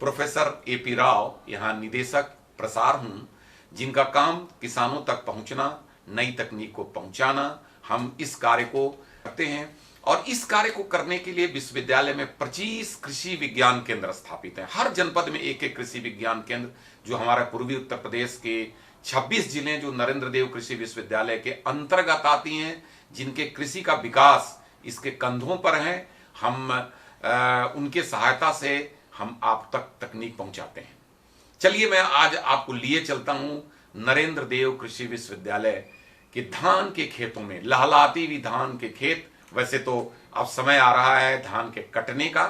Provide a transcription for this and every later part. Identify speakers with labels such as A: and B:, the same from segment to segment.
A: Professor AP Rao यहाँ निदेशक प्रसार हूँ, जिनका काम किसानों तक पहुँचना, नई तकनीक को पहुँचाना। हम इस कार्य को करते हैं और इस कार्य को करने के लिए विश्वविद्यालय में 25 कृषि विज्ञान केंद्र स्थापित हैं। हर जनपद में एक एक कृषि विज्ञान केंद्र, जो हमारा पूर्वी उत्तर प्रदेश के 26 जिले जो नरेंद्र देव कृषि विश्वविद्यालय के अंतर्गत आती हैं, जिनके कृषि का विकास इसके कंधों पर है। हम उनके सहायता से हम आप तक तकनीक पहुंचाते हैं। चलिए मैं आज आपको लिए चलता हूं नरेंद्र देव कृषि विश्वविद्यालय के धान के खेतों में, लहलाती हुई धान के खेत। वैसे तो अब समय आ रहा है धान के कटने का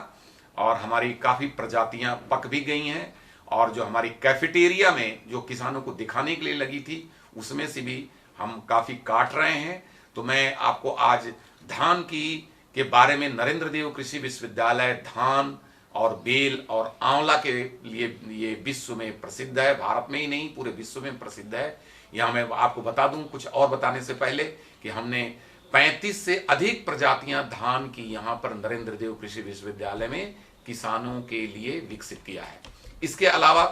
A: और हमारी काफी प्रजातियां पक भी गई हैं और जो हमारी कैफेटेरिया में जो किसानों को दिखाने के लिए लगी थी, उसमें से भी हम काफी काट रहे हैं। तो मैं आपको आज धान के बारे में, नरेंद्र देव कृषि विश्वविद्यालय धान और बेल और आंवला के लिए ये विश्व में प्रसिद्ध है, भारत में ही नहीं पूरे विश्व में प्रसिद्ध है। यहाँ मैं आपको बता दूं कुछ और बताने से पहले कि हमने 35 से अधिक प्रजातियां धान की यहाँ पर नरेंद्र देव कृषि विश्वविद्यालय में किसानों के लिए विकसित किया है। इसके अलावा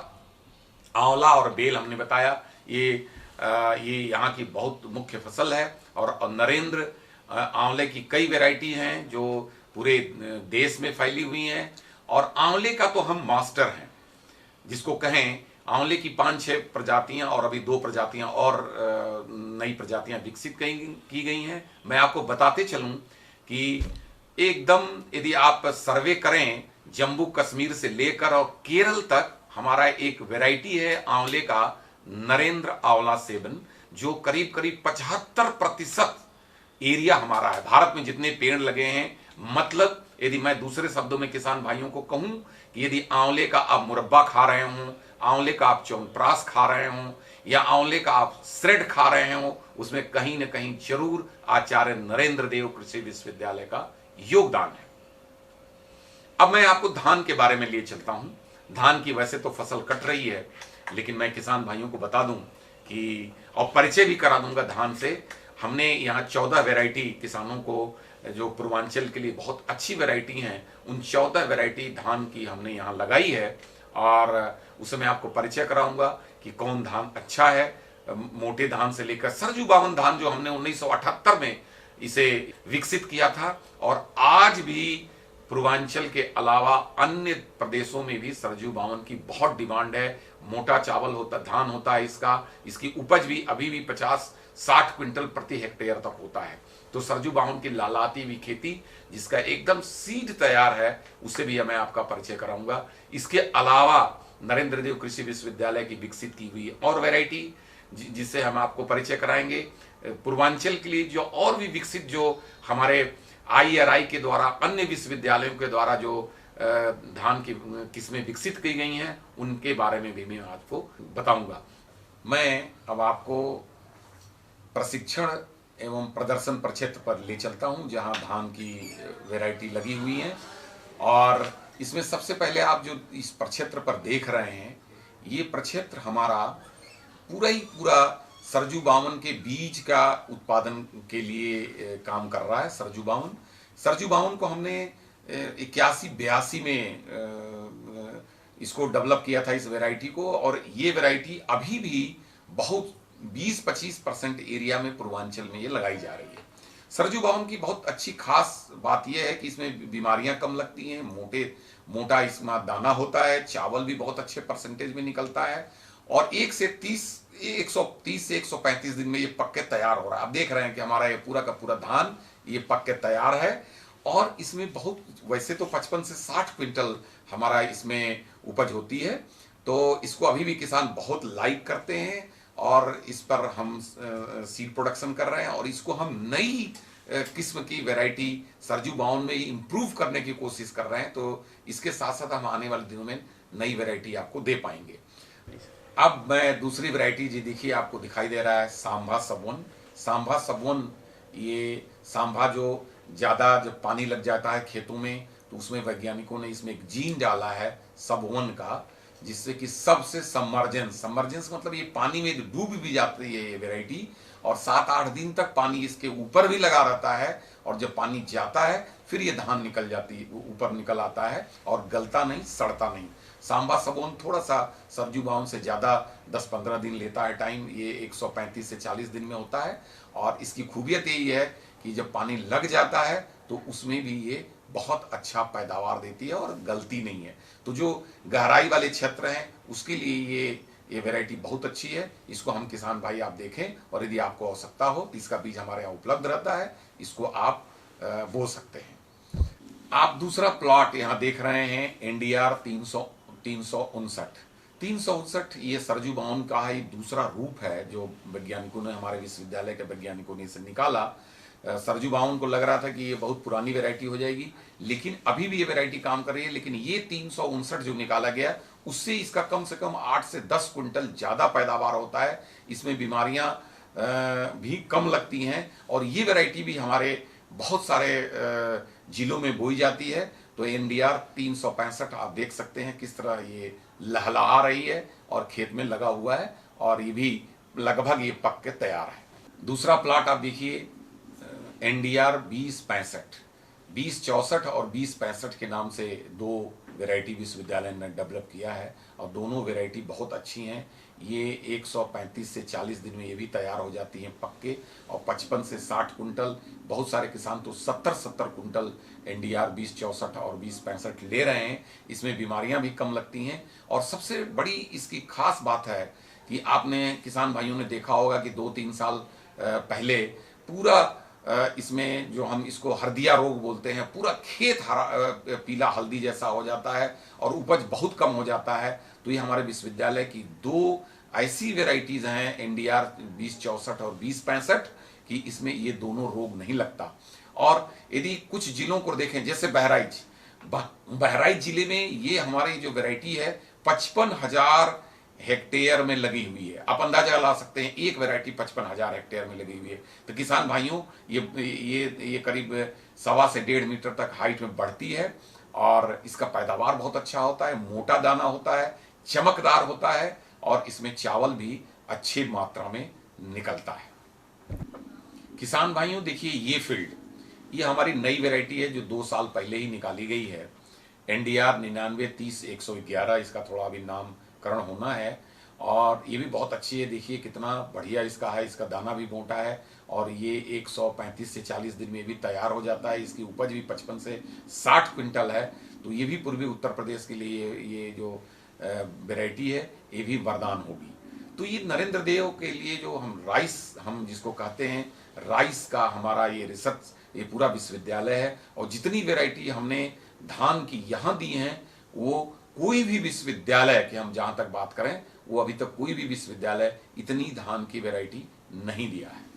A: आंवला और बेल हमने बताया, ये यहाँ की बहुत मुख्य फसल है और नरेंद्र आंवले की कई वैरायटी हैं जो पूरे देश में फैली हुई हैं। और आंवले का तो हम मास्टर हैं, जिसको कहें आंवले की 5-6 प्रजातियां और अभी 2 प्रजातियां और नई प्रजातियां विकसित की गई हैं। मैं आपको बताते चलूं कि एकदम यदि आप सर्वे करें जम्मू कश्मीर से लेकर और केरल तक, हमारा एक वैरायटी है आंवले का, नरेंद्र आंवला 7, जो करीब करीब 75% एरिया हमारा है। भारत में जितने पेड़ लगे हैं, मतलब यदि मैं दूसरे शब्दों में किसान भाइयों को कहूं कि यदि आंवले का आप मुरब्बा खा रहे हो, आंवले का आप च्यवनप्राश खा रहे हो या आंवले का आप श्रेड खा रहे हो, उसमें कहीं ना कहीं जरूर आचार्य नरेंद्र देव कृषि विश्वविद्यालय का योगदान है। अब मैं आपको धान के बारे में लिए चलता हूं। धान की वैसे तो फसल कट रही है, लेकिन मैं किसान भाइयों को बता दूं कि, और परिचय भी करा दूंगा धान से। हमने यहाँ 14 वैरायटी किसानों को, जो पूर्वांचल के लिए बहुत अच्छी वैरायटी हैं, उन 14 वैरायटी धान की हमने यहाँ लगाई है और उससे मैं आपको परिचय कराऊंगा कि कौन धान अच्छा है। मोटे धान से लेकर सरजू 52 धान जो हमने 1978 में इसे विकसित किया था, और आज भी पूर्वांचल के अलावा अन्य प्रदेशों में भी सरजू 52 की बहुत डिमांड है। मोटा चावल होता धान होता है इसकी उपज भी अभी भी 50-60 क्विंटल प्रति हेक्टेयर तक होता है। तो सरजू 52 की लालाती हुई खेती, जिसका एकदम सीड तैयार है, उससे भी मैं आपका परिचय कराऊंगा। इसके अलावा नरेंद्र देव कृषि विश्वविद्यालय की विकसित की हुई और वैरायटी, जिससे हम आपको परिचय कराएंगे। पूर्वांचल के लिए जो और भी विकसित, जो हमारे IRI के द्वारा, अन्य विश्वविद्यालयों के द्वारा जो धान की किस्में विकसित की गई हैं, उनके बारे में भी मैं आपको बताऊंगा। मैं अब आपको प्रशिक्षण एवं प्रदर्शन प्रक्षेत्र पर ले चलता हूं, जहां धान की वैरायटी लगी हुई है। और इसमें सबसे पहले आप जो इस प्रक्षेत्र पर देख रहे हैं, ये प्रक्षेत्र हमारा पूरा ही पूरा सरजू 52 के बीज का उत्पादन के लिए काम कर रहा है। सरजू 52 को हमने 81-82 में इसको डेवलप किया था, इस वैरायटी को। और ये वैरायटी अभी भी बहुत 20-25% एरिया में पूर्वांचल में ये लगाई जा रही है। सरजू 52 की बहुत अच्छी खास बात यह है कि इसमें बीमारियां कम लगती हैं, मोटा इसमें दाना होता है, चावल भी बहुत अच्छे परसेंटेज में निकलता है, और 130 से 135 दिन में ये पक के तैयार हो रहा है। आप देख रहे हैं कि हमारा ये पूरा का पूरा धान ये पक के तैयार है। और इसमें बहुत, वैसे तो 55 से 60 क्विंटल हमारा इसमें उपज होती है। तो इसको अभी भी किसान बहुत लाइक करते हैं और इस पर हम सीड प्रोडक्शन कर रहे हैं, और इसको हम नई किस्म की वैरायटी सरजू 52 में इम्प्रूव करने की कोशिश कर रहे हैं। तो इसके साथ साथ हम आने वाले दिनों में नई वैरायटी आपको दे पाएंगे। अब मैं दूसरी वैरायटी, जी देखिए आपको दिखाई दे रहा है, सांभा सबवन। ये सांभा जो ज़्यादा जब पानी लग जाता है खेतों में, तो उसमें वैज्ञानिकों ने इसमें एक जीन डाला है सबवन का, जिससे कि सबसे सबमर्जेंस मतलब ये पानी में डूब भी जाती है ये वैरायटी, और 7-8 दिन तक पानी इसके ऊपर भी लगा रहता है, और जब पानी जाता है फिर ये धान निकल जाती है, ऊपर निकल आता है और गलता नहीं, सड़ता नहीं। सांबा सबोन थोड़ा सा सरजू बाउन से ज़्यादा 10-15 दिन लेता है टाइम, ये 135 से 40 दिन में होता है। और इसकी खूबियत यही है कि जब पानी लग जाता है तो उसमें भी ये बहुत अच्छा पैदावार देती है और गलती नहीं है। तो जो गहराई वाले क्षेत्र हैं उसके लिए ये वैरायटी बहुत अच्छी है। इसको हम किसान भाई आप देखें, और यदि आपको आवश्यकता हो तो इसका बीज हमारे यहाँ उपलब्ध रहता है, इसको आप बो सकते हैं। आप दूसरा प्लॉट यहाँ देख रहे हैं एनडीआर 359। ये सरजू बाउन का ही दूसरा रूप है जो वैज्ञानिकों ने, हमारे विश्वविद्यालय के वैज्ञानिकों ने इसे निकाला। सरजू बाउन को लग रहा था कि ये बहुत पुरानी वैरायटी हो जाएगी, लेकिन अभी भी ये वैरायटी काम कर रही है। लेकिन ये 359 जो निकाला गया उससे इसका कम से कम 8 से 10 क्विंटल ज़्यादा पैदावार होता है। इसमें बीमारियां भी कम लगती हैं, और ये वैरायटी भी हमारे बहुत सारे जिलों में बोई जाती है। तो एनडीआर 365 आप देख सकते हैं किस तरह ये लहलहा रही है और खेत में लगा हुआ है, और ये भी लगभग ये पक के तैयार है। दूसरा प्लाट आप देखिए एनडीआर 2064 और 2065 के नाम से दो वैरायटी विश्वविद्यालय ने डेवलप किया है, और दोनों वैरायटी बहुत अच्छी हैं। ये 135 से 40 दिन में ये भी तैयार हो जाती हैं पक्के, और 55 से 60 कुंटल, बहुत सारे किसान तो 70-70 कुंटल एनडीआर 2064 और 2065 ले रहे हैं। इसमें बीमारियां भी कम लगती हैं, और सबसे बड़ी इसकी खास बात है कि आपने किसान भाइयों ने देखा होगा कि 2-3 साल पहले पूरा इसमें जो हम इसको हरदिया रोग बोलते हैं, पूरा खेत हरा पीला हल्दी जैसा हो जाता है और उपज बहुत कम हो जाता है। तो ये हमारे विश्वविद्यालय की दो ऐसी वेराइटीज हैं एनडीआर 2064 और 2065 कि इसमें ये दोनों रोग नहीं लगता। और यदि कुछ जिलों को देखें जैसे बहराइच जिले में ये हमारी जो वेराइटी है 55,000 हेक्टेयर में लगी हुई है। आप अंदाजा ला सकते हैं एक वैरायटी 55,000 हेक्टेयर में लगी हुई है। तो किसान भाइयों ये करीब 1.25 से 1.5 मीटर तक हाइट में बढ़ती है, और इसका पैदावार बहुत अच्छा होता है, मोटा दाना होता है, चमकदार होता है, और इसमें चावल भी अच्छी मात्रा में निकलता है। किसान भाइयों देखिए ये फील्ड, ये हमारी नई वैरायटी है जो 2 साल पहले ही निकाली गई है। एनडीआर 99-30-111 इसका थोड़ा अभी नामकरण होना है, और ये भी बहुत अच्छी है। देखिए कितना बढ़िया इसका है, इसका दाना भी मोटा है, और ये 135 से 40 दिन में भी तैयार हो जाता है। इसकी उपज भी 55 से 60 क्विंटल है। तो ये भी पूर्वी उत्तर प्रदेश के लिए ये जो वैरायटी है ये भी वरदान होगी। तो ये नरेंद्र देव के लिए जो हम जिसको कहते हैं राइस का हमारा ये रिसर्च, ये पूरा विश्वविद्यालय है। और जितनी वैरायटी हमने धान की यहाँ दी हैं वो कोई भी विश्वविद्यालय की हम जहाँ तक बात करें, वो अभी तक कोई भी विश्वविद्यालय इतनी धान की वैरायटी नहीं दिया है।